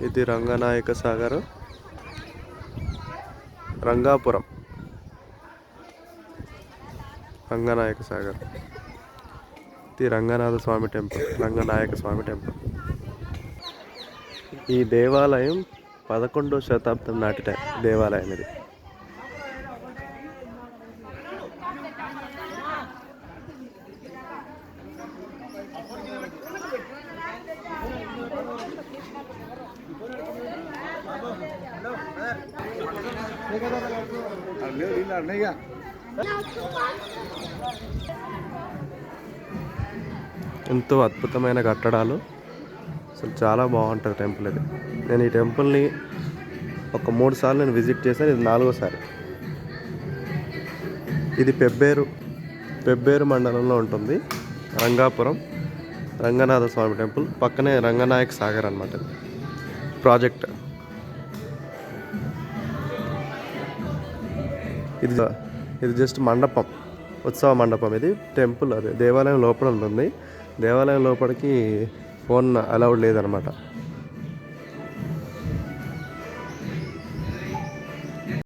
ఇది రంగనాయక సాగర్, రంగాపురం రంగనాయక సాగర్. ఇది రంగనాథ స్వామి టెంపుల్, రంగనాయక స్వామి టెంపుల్. ఈ దేవాలయం 11వ శతాబ్దం నాటి దేవాలయం ఇది. ఎంతో అద్భుతమైన కట్టడాలు, అసలు చాలా బాగుంటుంది టెంపుల్ ఇది. నేను ఈ టెంపుల్ని ఒక 3 సార్లు నేను విజిట్ చేశాను, ఇది 4వసారి. ఇది పెబ్బేరు మండలంలో ఉంటుంది. రంగాపురం రంగనాథ స్వామి టెంపుల్ పక్కనే రంగనాయక సాగర్ అన్నమాట ప్రాజెక్ట్. ఇది జస్ట్ మండపం, ఉత్సవ మండపం. ఇది టెంపుల్, అదే దేవాలయం లోపల ఉంటుంది. దేవాలయం లోపలికి ఫోన్ అలౌడ్ లేదనమాట.